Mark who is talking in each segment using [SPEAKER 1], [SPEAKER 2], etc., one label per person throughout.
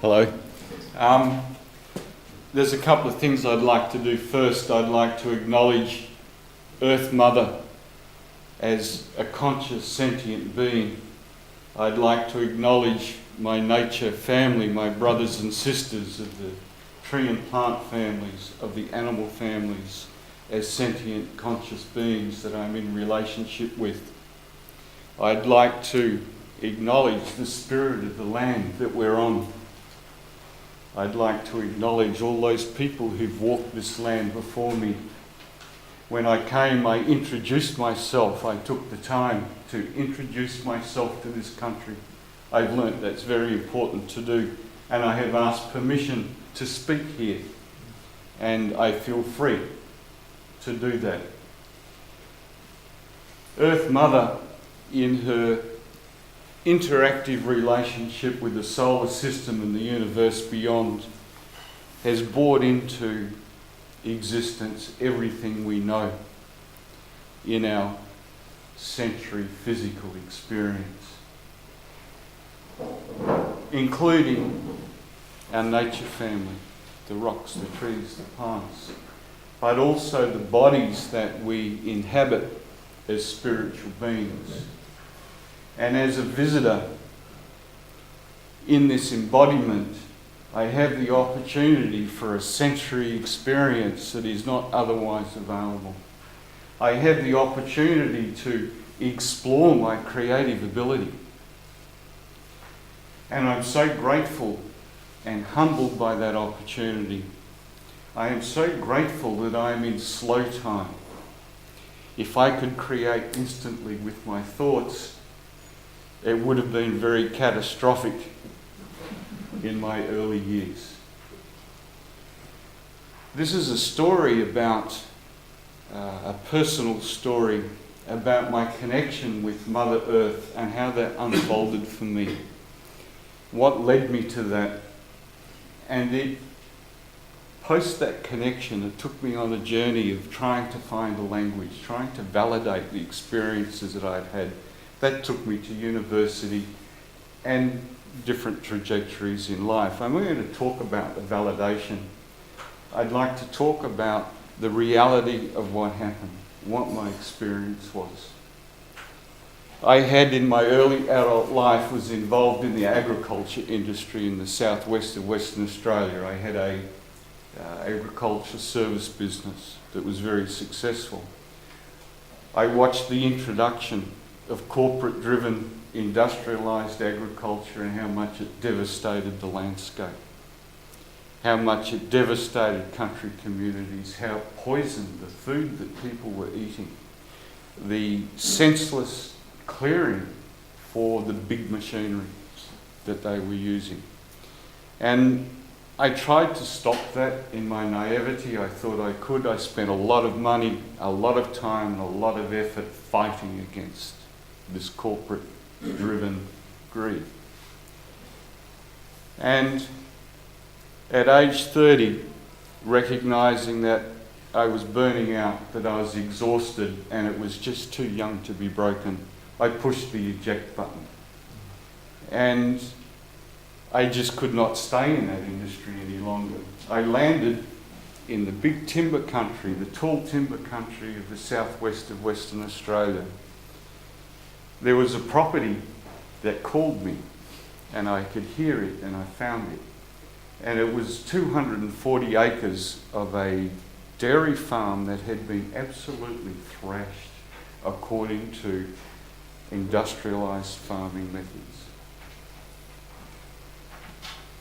[SPEAKER 1] Hello. There's a couple of things I'd like to do. First, I'd like to acknowledge Earth Mother as a conscious, sentient being. I'd like to acknowledge my nature family, my brothers and sisters of the tree and plant families, of the animal families, as sentient, conscious beings that I'm in relationship with. I'd like to acknowledge the spirit of the land that we're on. I'd like to acknowledge all those people who've walked this land before me. When I came, I introduced myself. I took the time to introduce myself to this country. I've learnt that's very important to do, and I have asked permission to speak here, and I feel free to do that. Earth Mother, in her interactive relationship with the solar system and the universe beyond, has brought into existence everything we know in our sensory physical experience, including our nature family, the rocks, the trees, the plants, but also the bodies that we inhabit as spiritual beings. And as a visitor in this embodiment, I have the opportunity for a sensory experience that is not otherwise available. I have the opportunity to explore my creative ability. And I'm so grateful and humbled by that opportunity. I am so grateful that I am in slow time. If I could create instantly with my thoughts, it would have been very catastrophic in my early years. This is a story about, a personal story about my connection with Mother Earth and how that unfolded for me. What led me to that? And post that connection, it took me on a journey of trying to find a language, trying to validate the experiences that I'd had. That took me to university and different trajectories in life. I'm going to talk about the validation. I'd like to talk about the reality of what happened, what my experience was. I had in my early adult life was involved in the agriculture industry in the southwest of Western Australia. I had a agriculture service business that was very successful. I watched the introduction of corporate-driven, industrialised agriculture and how much it devastated the landscape, how much it devastated country communities, how it poisoned the food that people were eating, the senseless clearing for the big machinery that they were using. And I tried to stop that in my naivety. I thought I could. I spent a lot of money, a lot of time and a lot of effort fighting against this corporate-driven greed. And at age 30, recognising that I was burning out, that I was exhausted and it was just too young to be broken, I pushed the eject button. And I just could not stay in that industry any longer. I landed in the big timber country, the tall timber country of the southwest of Western Australia. There was a property that called me, and I could hear it, and I found it. And it was 240 acres of a dairy farm that had been absolutely thrashed according to industrialised farming methods.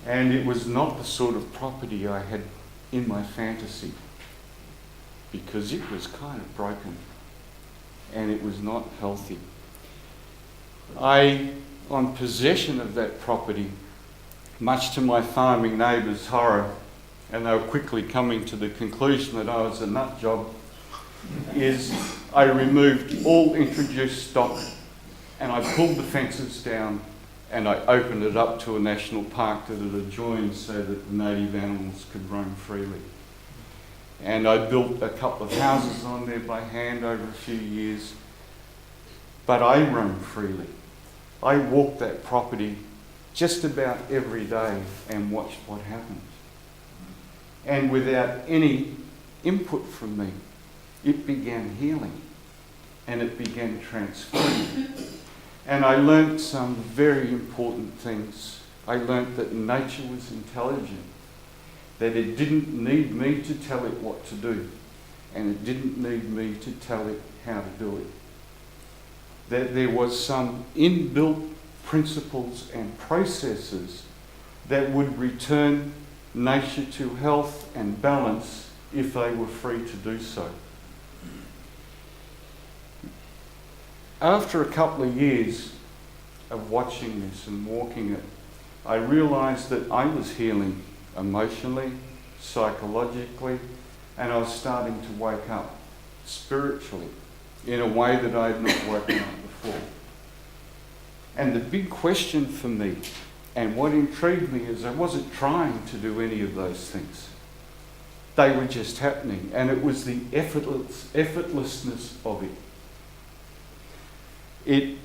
[SPEAKER 1] And it was not the sort of property I had in my fantasy, because it was kind of broken and it was not healthy. On possession of that property, much to my farming neighbours' horror, and they were quickly coming to the conclusion that I was a nut job, is I removed all introduced stock and I pulled the fences down and I opened it up to a national park that it adjoined so that the native animals could roam freely. And I built a couple of houses on there by hand over a few years, but I roamed freely. I walked that property just about every day and watched what happened. And without any input from me, it began healing and it began transforming. And I learnt some very important things. I learnt that nature was intelligent, that it didn't need me to tell it what to do, and it didn't need me to tell it how to do it. That there was some inbuilt principles and processes that would return nature to health and balance if they were free to do so. After a couple of years of watching this and walking it, I realised that I was healing emotionally, psychologically, and I was starting to wake up spiritually in a way that I had not woken up before. And the big question for me, and what intrigued me, is I wasn't trying to do any of those things. They were just happening, and it was the effortlessness of it. It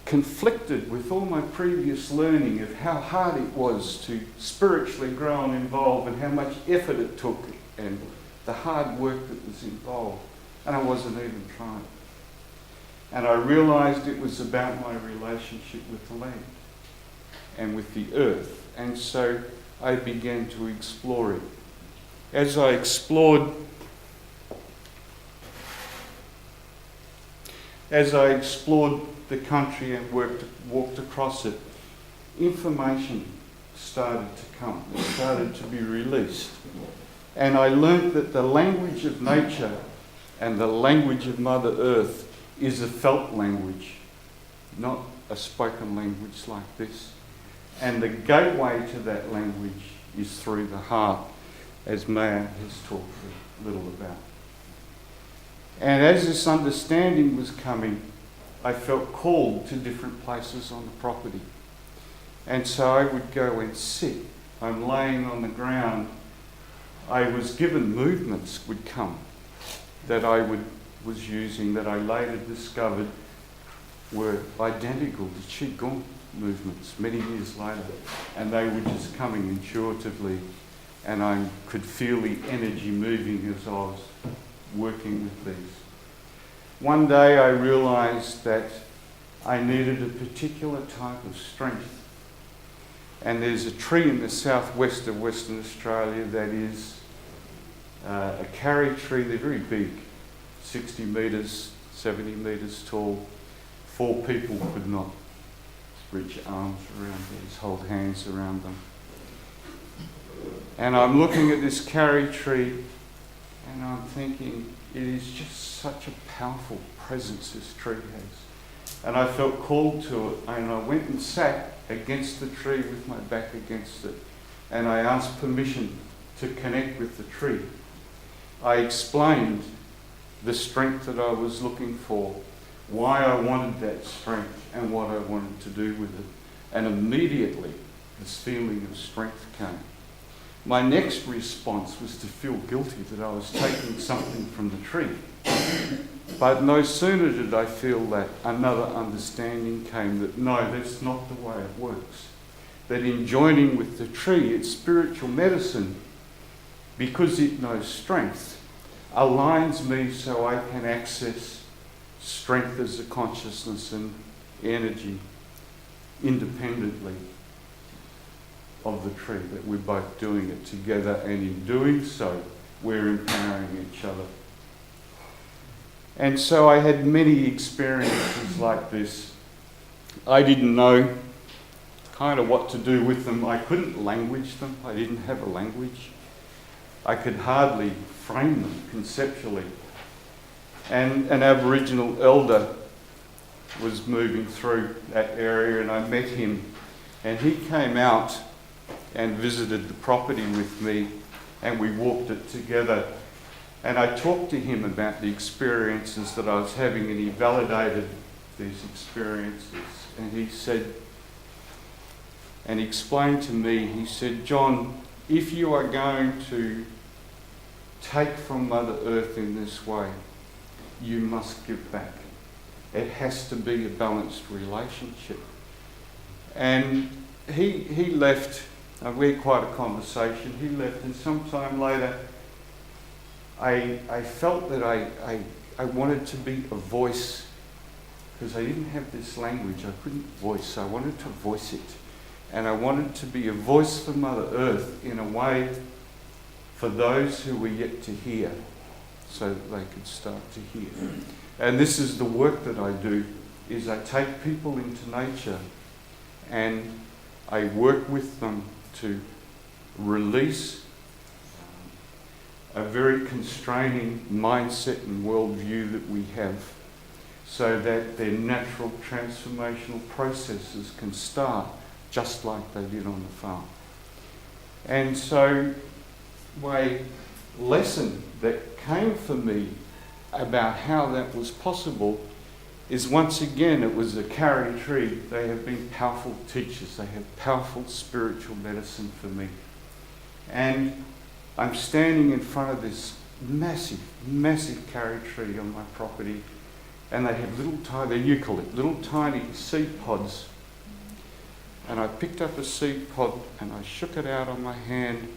[SPEAKER 1] conflicted with all my previous learning of how hard it was to spiritually grow and evolve and how much effort it took and the hard work that was involved. And I wasn't even trying. And I realised it was about my relationship with the land and with the earth. And so I began to explore it. As I explored the country and walked across it, information started to come. It started to be released. And I learnt that the language of nature and the language of Mother Earth is a felt language, not a spoken language like this. And the gateway to that language is through the heart, as Maya has talked a little about. And as this understanding was coming, I felt called to different places on the property. And so I would go and sit. I'm laying on the ground. I was given movements would come that I was using that I later discovered were identical to Qigong movements many years later. And they were just coming intuitively, and I could feel the energy moving as I was working with these. One day I realised that I needed a particular type of strength. And there's a tree in the southwest of Western Australia that is a carry tree. They're very big, 60 metres, 70 metres tall. 4 people could not reach arms around these, hold hands around them. And I'm looking at this carry tree and I'm thinking, it is just such a powerful presence this tree has. And I felt called to it, and I went and sat against the tree with my back against it, and I asked permission to connect with the tree. I explained the strength that I was looking for, why I wanted that strength and what I wanted to do with it. And immediately this feeling of strength came. My next response was to feel guilty that I was taking something from the tree. But no sooner did I feel that, another understanding came that no, that's not the way it works. That in joining with the tree, its spiritual medicine, because it knows strength, aligns me so I can access strength as a consciousness and energy independently of the tree, that we're both doing it together, and in doing so, we're empowering each other. And so I had many experiences like this. I didn't know kind of what to do with them. I couldn't language them. I didn't have a language. I could hardly frame them conceptually. And an Aboriginal elder was moving through that area, and I met him, and he came out and visited the property with me, and we walked it together. And I talked to him about the experiences that I was having, and he validated these experiences. And he said, and he explained to me, he said, John, if you are going to take from Mother Earth in this way, you must give back. It has to be a balanced relationship. And he left. We had quite a conversation. He left, and sometime later, I felt that I wanted to be a voice, because I didn't have this language. I couldn't voice. I wanted to voice it, and I wanted to be a voice for Mother Earth in a way for those who were yet to hear, so that they could start to hear. And this is the work that I do, is I take people into nature and I work with them to release a very constraining mindset and worldview that we have, so that their natural transformational processes can start just like they did on the farm. And so my lesson that came for me about how that was possible is, once again, it was a carry tree. They have been powerful teachers. They have powerful spiritual medicine for me. And I'm standing in front of this massive, massive carry tree on my property, and they have they're eucalypt, little tiny seed pods. And I picked up a seed pod and I shook it out on my hand,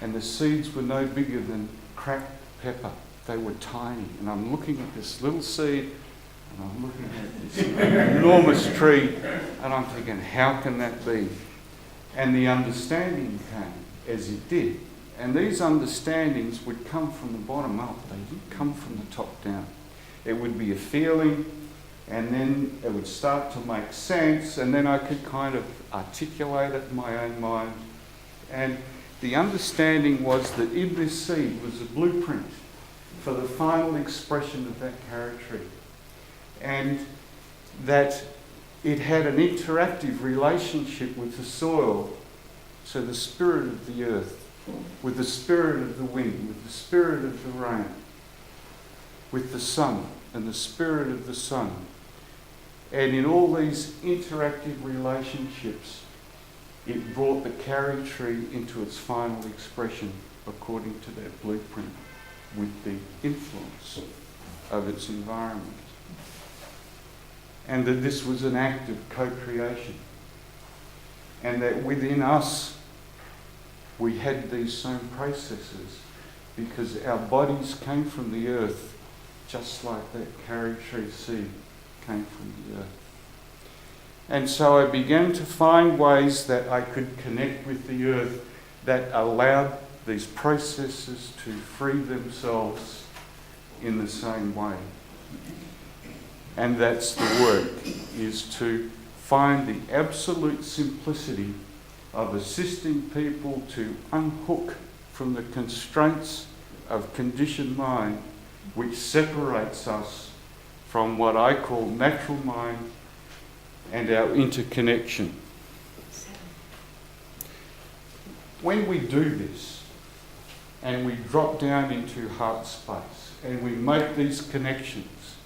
[SPEAKER 1] and the seeds were no bigger than cracked pepper. They were tiny. And I'm looking at this little seed, and I'm looking at this enormous tree, and I'm thinking, how can that be? And the understanding came as it did. And these understandings would come from the bottom up. They didn't come from the top down. It would be a feeling, and then it would start to make sense, and then I could kind of articulate it in my own mind. And the understanding was that in this seed was a blueprint for the final expression of that carrot tree. And that it had an interactive relationship with the soil, so the spirit of the earth, with the spirit of the wind, with the spirit of the rain, with the sun and the spirit of the sun. And in all these interactive relationships, it brought the carry tree into its final expression according to that blueprint, with the influence of its environment. And that this was an act of co-creation. And that within us, we had these same processes, because our bodies came from the earth, just like that carry tree seed came from the earth. And so I began to find ways that I could connect with the earth that allowed these processes to free themselves in the same way. And that's the work, is to find the absolute simplicity of assisting people to unhook from the constraints of conditioned mind, which separates us from what I call natural mind and our interconnection. When we do this, and we drop down into heart space, and we make these connections,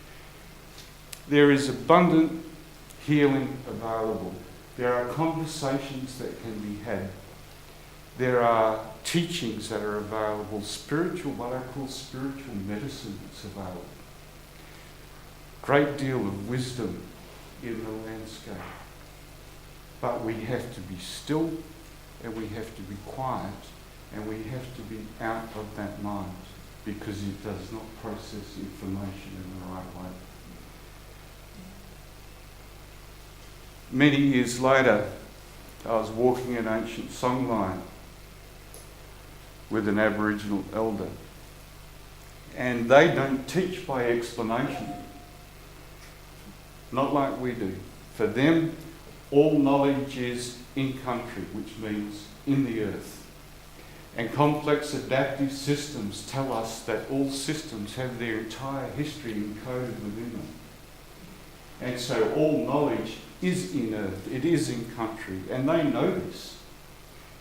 [SPEAKER 1] there is abundant healing available. There are conversations that can be had. There are teachings that are available, what I call spiritual medicine that's available. Great deal of wisdom in the landscape. But we have to be still, and we have to be quiet, and we have to be out of that mind, because it does not process information in the right way. Many years later, I was walking an ancient songline with an Aboriginal elder, and they don't teach by explanation, not like we do. For them, all knowledge is in country, which means in the earth. And complex adaptive systems tell us that all systems have their entire history encoded within them. And so all knowledge is in earth, it is in country, and they know this.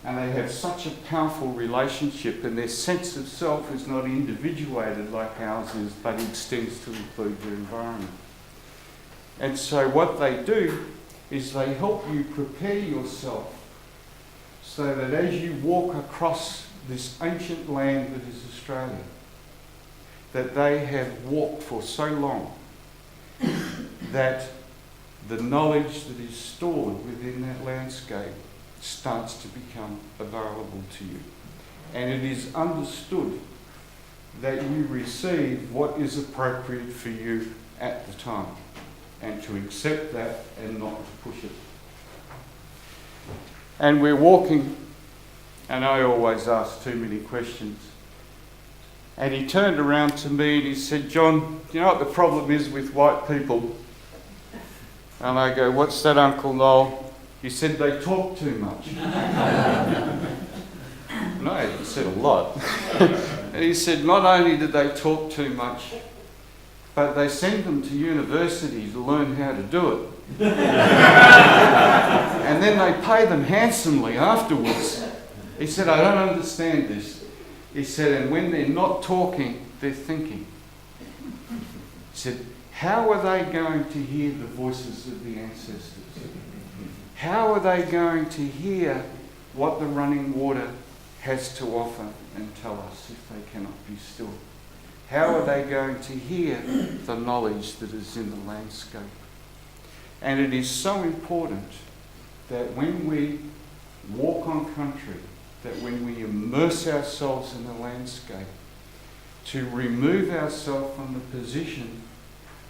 [SPEAKER 1] And they have such a powerful relationship, and their sense of self is not individuated like ours is, but extends to include their environment. And so what they do is they help you prepare yourself so that as you walk across this ancient land that is Australia, that they have walked for so long, that the knowledge that is stored within that landscape starts to become available to you. And it is understood that you receive what is appropriate for you at the time, and to accept that and not to push it. And we're walking, and I always ask too many questions. And he turned around to me and he said, "John, you know what the problem is with white people?" And I go, "What's that, Uncle Noel?" He said, "They talk too much." No, he said a lot. And he said, not only do they talk too much, but they send them to university to learn how to do it. And then they pay them handsomely afterwards. He said, "I don't understand this." He said, "And when they're not talking, they're thinking." He said, "How are they going to hear the voices of the ancestors? How are they going to hear what the running water has to offer and tell us if they cannot be still? How are they going to hear the knowledge that is in the landscape?" And it is so important that when we walk on country, that when we immerse ourselves in the landscape, to remove ourselves from the position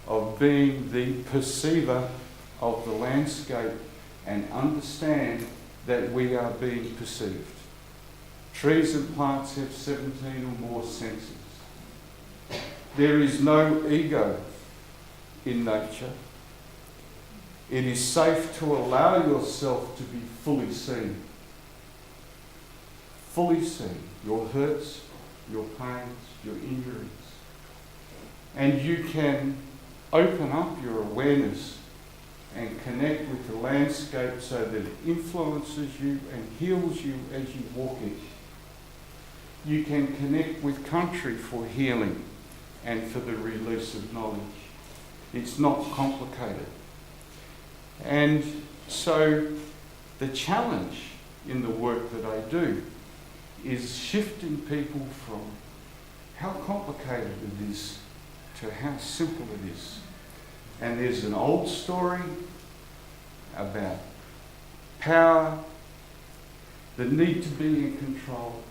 [SPEAKER 1] of being the perceiver of the landscape and understand that we are being perceived. Trees and plants have 17 or more senses. There is no ego in nature. It is safe to allow yourself to be fully seen. Fully seen. Your hurts, your pains, your injuries. And you can open up your awareness and connect with the landscape so that it influences you and heals you as you walk it. You can connect with country for healing and for the release of knowledge. It's not complicated. And so the challenge in the work that I do is shifting people from how complicated it is to how simple it is. And there's an old story about power, the need to be in control,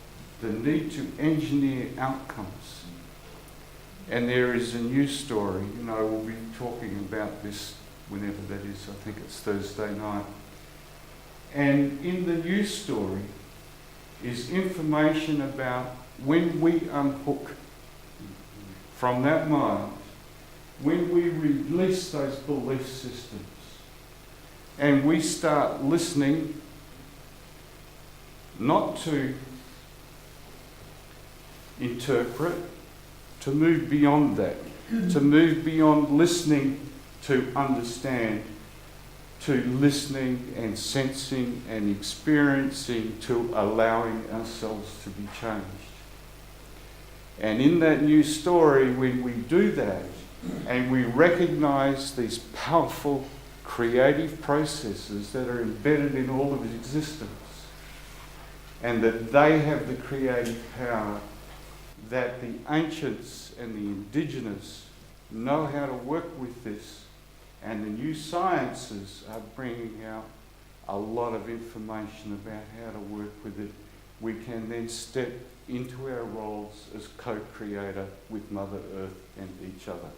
[SPEAKER 1] the need to engineer outcomes. And there is a new story, we'll be talking about this whenever that is. I think it's Thursday night. And in the news story is information about when we unhook from that mind, when we release those belief systems, and we start listening not to interpret, to move beyond that, to move beyond listening to understand, to listening and sensing and experiencing, to allowing ourselves to be changed. And in that new story, when we do that and we recognise these powerful creative processes that are embedded in all of existence, and that they have the creative power, that the ancients and the indigenous know how to work with this, and the new sciences are bringing out a lot of information about how to work with it, we can then step into our roles as co-creator with Mother Earth and each other.